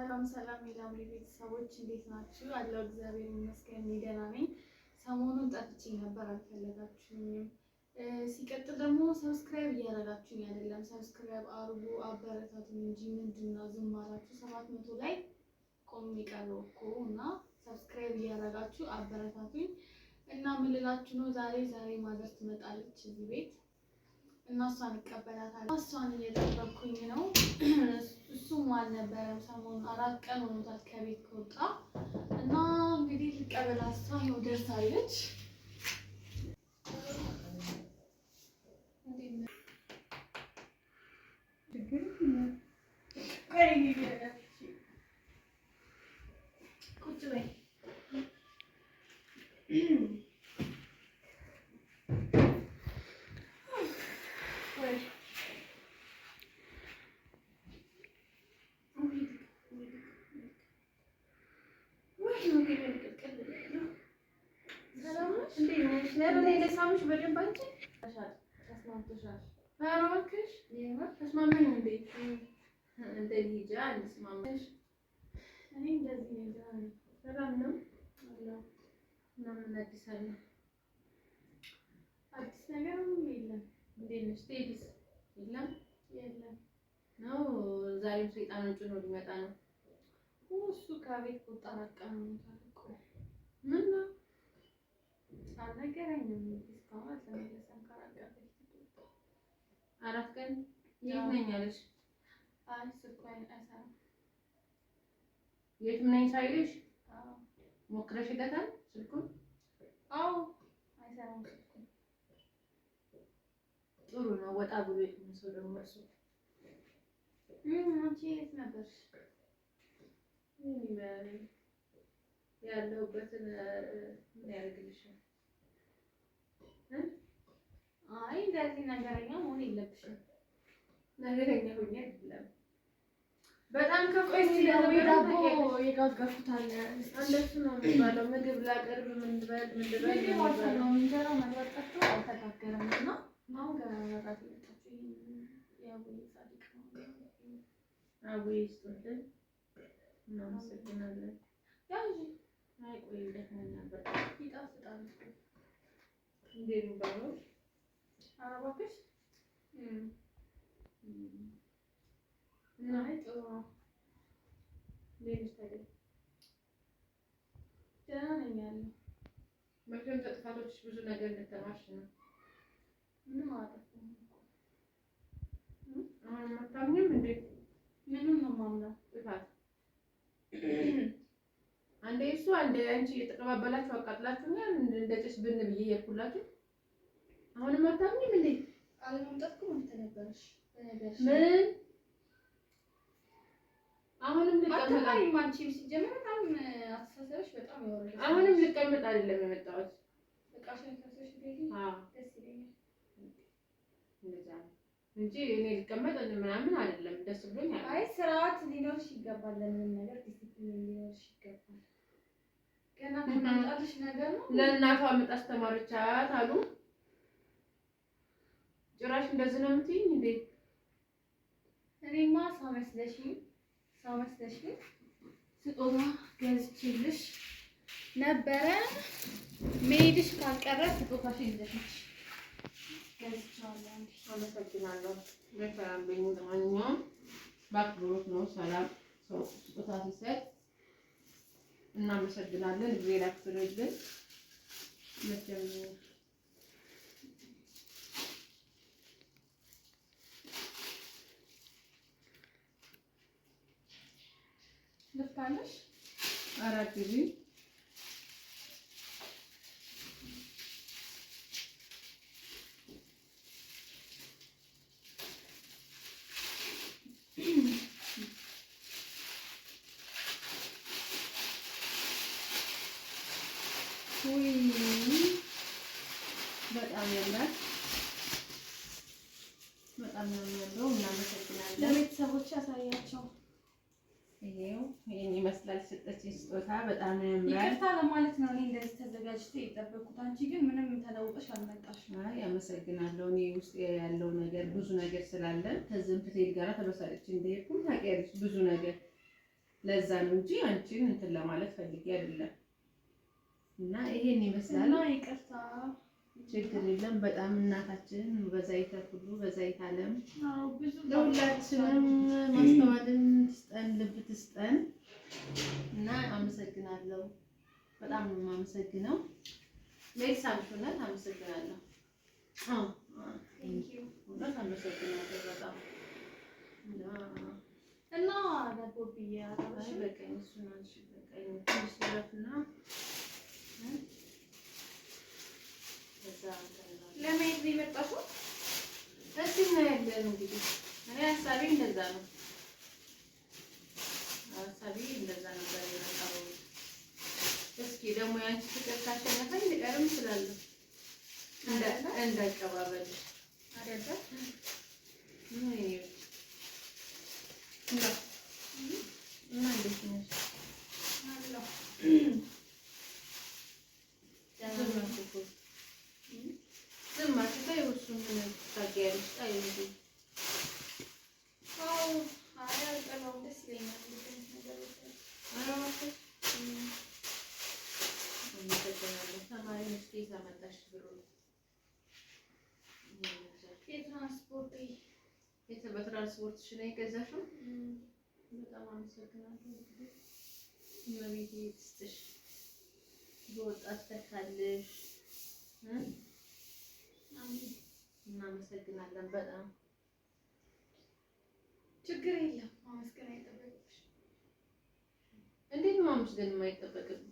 ሰላም የላምሪ ቤተሰቦች እንዴት ናችሁ? አለው እግዚአብሔር ይመስገን ደህና ነኝ። ሰሞኑን ጠፍቼ ነበር፣ አልፈለጋችሁኝም። ሲቀጥል ደግሞ ሰብስክራይብ እያደረጋችሁኝ አይደለም። ሰብስክራይብ አርጉ፣ አበረታቱኝ እንጂ ምንድነው ዝም አላችሁ? 700 ላይ ቆሜ ቀረሁ እኮ እና ሰብስክራይብ እያደረጋችሁ አበረታቱኝ እና ምን ልላችሁ ነው፣ ዛሬ ማዘር ትመጣለች እዚህ ቤት እና እሷን እቀበላታለሁ። እሷን እየጠበቅኩኝ ነው። እሱም አልነበረም፣ ሰሞኑን 4 ቀን ሆኖታል ከቤት ከወጣ እና እንግዲህ ልቀበላት። እሷ ይኸው ደርሳለች። ቁጭ በይ። አዲስ ነገር የለም። እንዴት ነሽ? ቴዲስ የለም ነው። ዛሬም ሰይጣን ጭኖ ሊመጣ ነው። እሱ ከቤት ቁጣ አቀም ታልቆ ምን ነው አልነገረኝም። እስካሁን አልተመለሰም። ካራቀፈች 4 ቀን የት ነኝ አለሽ? አይ ስልኩ አይሰራም። የት ነኝ ሳይልሽ ሞክረሽለታል ስልኩን? አዎ አይሰራም ስልኩ። ጥሩ ነው። ወጣ ብሎ ሰው ደግሞ እሱ አንቺ የት ነበርሽ? ያለሁበትን ምን ያደርግልሻል? አይ እንደዚህ ነገረኛ መሆን የለብሽም። ነገረኛ ሆኜ አይደለም። በጣም ከቆይ ዳቦ የጋገርኩታል። እንደሱ ነው የሚባለው። ምግብ ላቀርብ ምን ልበል ነው እንጀራው መጥበጣቱ አልተጋገረም እና አሁን ገና መጣት ይመጣችሁ ያው ጻድቅ ነው አቡይ ስጥልን። እናመሰግናለን። ያው አይ ቆይ ደህና በጣም ይጣፍጣል። እንዴት ነው ባለው? ኧረ እባክሽ እና አይ ጥሩ ነው። እንዴት ታዲያ? ደህና ነኝ ያለው። መቼም ተጥፋቶች ብዙ ነገር እንደተማርሽ ነው። ምንም አላጠፋሁም እኮ። አሁን አታምኝም እንዴ? ምንም ነው የማምነው። ጥፋት አንዴ እሱ አንዴ አንቺ እየተቀባበላችሁ አቃጥላችሁኛል። እንደ ጭስ ብን ብዬ የሄድኩላችሁ አሁንም አታምኝም እንዴ? አለመምጣትኩ ምን ተነበርሽ? ምን አሁንም ልቀመጥ አንቺ ሲጀመር በጣም አስተሳሰብሽ በጣም ያወራል። አሁንም ልቀመጥ አይደለም የመጣሁት። በቃሽን ከሰሽ ቤቲ ደስ ይለኛል እንደዛ እንጂ እኔ ልቀመጥ ምናምን አይደለም። ደስ ብሎኛል። አይ ስርዓት ሊኖርሽ ይገባል። ለምን ነገር ዲሲፕሊን ሊኖርሽ ይገባል። ገና ከመጣልሽ ነገር ነው። ለእናቷ ምጥ አስተማረቻት አሉ። ጭራሽ እንደዚህ ነው የምትይኝ እንዴ? እኔማ ሰው መስለሽኝ ስጦታ ገዝቼልሽ ነበረ። መሄድሽ ካልቀረ ስጦታሽን ይዘሽ ገዝቻለሁ። አመሰግናለሁ። በሰላም በእኛ ለማንኛውም በአክብሮት ነው ሰላም ሰው ስጦታ ሲሰጥ እናመሰግናለን። እግዚአብሔር ያክብርልን። መቼም ልፍታለሽ አራት ጊዜ በጣም ያምራል። በጣም ነው የሚያምረው። እናመሰግናለን። ለቤተሰቦች ያሳያቸው። ይሄን ይመስላል ሰጠችኝ ስጦታ። በጣም ነው ያምራል። ይቅርታ ለማለት ነው እኔ እንደዚህ ተዘጋጅቼ የጠበቅኩት። አንቺ ግን ምንም ተለውጠሽ አልመጣሽም። አይ አመሰግናለሁ። እኔ ውስጥ ያለው ነገር ብዙ ነገር ስላለ ከዚህም ከቴዲ ጋር ተበሳጭቼ እንደሄድኩ ታውቂያለሽ። ብዙ ነገር ለዛ ነው እንጂ አንቺን እንትን ለማለት ፈልጌ አይደለም። እና ይሄን ይመስላል። እና ይቅርታ ችግር የለም። በጣም እናታችን በዛይተ ሁሉ በዛይት ዓለም ብዙ ለሁላችንም ማስተዋልን ትስጠን፣ ልብ ትስጠን እና አመሰግናለሁ። በጣም ነው የማመሰግነው። ሌክስ አምሹነት አመሰግናለሁ። እውነት አመሰግናለሁ በጣም እና ለቦብዬ አራሽ በቀኝ እሱን አንቺ በቀኝ ትንሽ ልረፍና ለማየት ነው የመጣሽው? እስኪ እናያለን እንግዲህ። እኔ ሀሳቤ እንደዛ ነው። ሀሳቤ እንደዛ ነበር የመጣው። እስኪ ደግሞ ያንቺ ፍቅር ካሸነፈኝ ልቀርም እችላለሁ። እንዳቀባበል አይደለ? እና እንዴት ነሽ? አለሁ ዝም አትበይ። እሱን ምን ታውቂያለሽ? ጣይ እንጂ አልጠላውም፣ ደስ ይለኛል። ተማሪ እስኪ ታመጣሽ ብሩ በትራንስፖርትሽ ነው የገዛሽው? በጣም አመሰግናለሁ። እመቤቴ ትስጥሽ፣ በወጣት ተካልሽ። እናመሰግናለን በጣም። ችግር የለም፣ ማመስገን አይጠበቅብሽም። እንዴት ነው ማመስገን የማይጠበቅብኝ?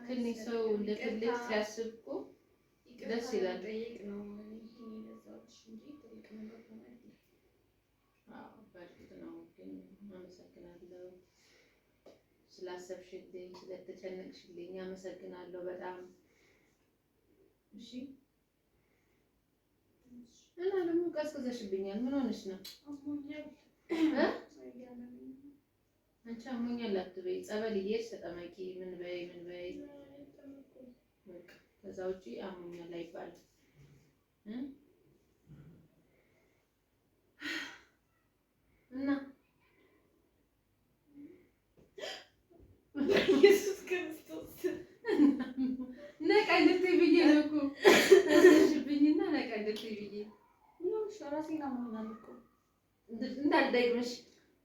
ትንሽ ሰው እንደ ትልቅ ሲያስብ እኮ ደስ ይላል። ጠይቅ ነው የገዛሁልሽ እንጂ ትልቅ ነገር ሆነ አይደለም። በእርግጥ ነው፣ ግን አመሰግናለሁ ስላሰብሽልኝ፣ ስለተጨነቅሽልኝ አመሰግናለሁ በጣም። እሺ። እና ደግሞ ቀዝቅዘሽብኛል። ምን ሆነሽ ነው? አንቺ አሞኛል አትበይ። ጸበል እየሄድሽ ተጠመቂ። ምን በይ ምን በይ። በቃ ከዛ ውጪ አሞኛል አይባልም። እና ኢየሱስ ክርስቶስ ነቃ እንድትይ ብዬ ነው እኮ ተነሽብኝና ነቃ እንድትይ ብዬ ነው። ራሴን አሞኛል እኮ እንዳልደግምሽ።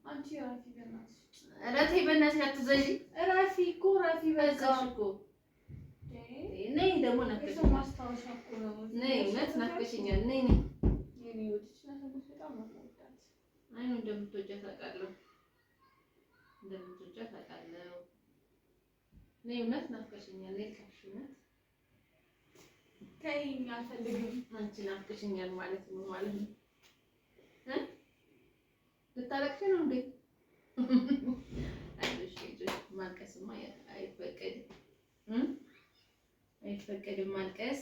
አንቺ ራፊ በእናትሽ እረቴ በእናትሽ አትዘዢ። ራፊ እኮ ራፊ በዛሽ እኮ ነይ ደግሞ ናፍቀሽኛል። ማስታወሻ እኮ ነው። ነይ እውነት ናፍቀሽኛል። ነይ ነይ የኔ ወድሽ ናፈቀሽ በጣም ነው የምወዳት። አይ ነው እንደምትወጃት አውቃለሁ፣ እንደምትወጃት አውቃለሁ። ነይ እውነት ናፍቀሽኛል። ነይ ካልሽ እውነት ተይኝ፣ አልፈልግም። አንቺ ናፍቀሽኛል ማለት ነው ማለት ነው። ልታለቅሽ ነው እንዴ? አይዞሽ አይዞሽ፣ ማልቀስማ አይፈቀድም፣ አይፈቀድም ማልቀስ።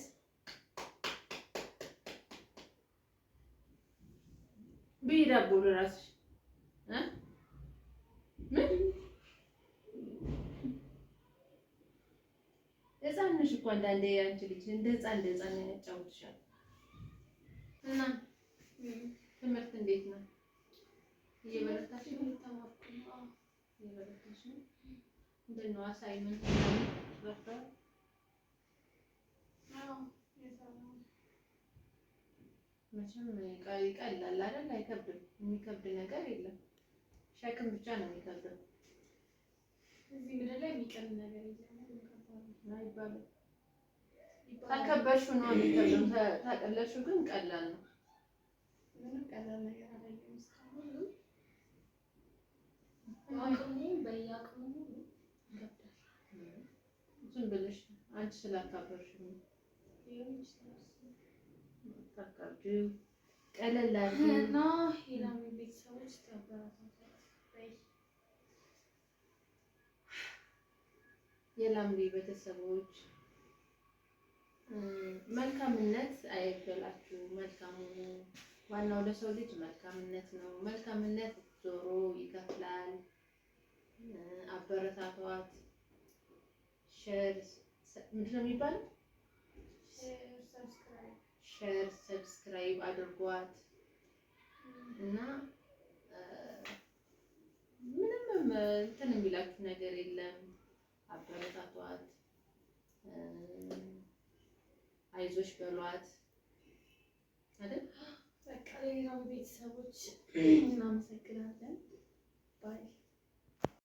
ብይ ዳቦ ለራስሽ ምን ሕፃን ነሽ እኮ አንዳንዴ አንቺ ልጅ እንደ ሕፃን ያጫውትሻል። እና ትምህርት እንዴት ነው? እየበረታሽ ነው? እየበረታሽ ነው? ምንድን ነው አሳይመንት በርታ? መቼም ይቀላል አይደል? አይከብድም። የሚከብድ ነገር የለም። ሸክም ብቻ ነው የሚከብደው። እዚህ ምድር ላይ የሚቀል ነገር የለም አይባልም። ታከበርሽው ነው የሚከብደው። ታቀለልሽው ግን ቀላል ነው። ምንም ቀላል ነገር አይደለም። እስካሁን አቅሙ በየአቅሙ ይከብዳል። ዝም ብለሽ አንቺ ስላካበርሽው ነው። ታካብጂው ቀለል አድርጊ እና የላም ቤተሰቦች ተበረታታት በይ። የላምሪ ቤተሰቦች መልካምነት አይበላችሁ። መልካሙ ዋናው ለሰው ልጅ መልካምነት ነው። መልካምነት ዞሮ ይከፍላል። አበረታቷት። ሼር ምንድን ነው የሚባለው? ሼር ሰብስክራይብ አድርጓት እና እንትን የሚላችሁ ነገር የለም። አበረታቷት፣ አይዞሽ በሏት አይደል? በቃ ሌላው ቤተሰቦች እናመሰግናለን። ባይ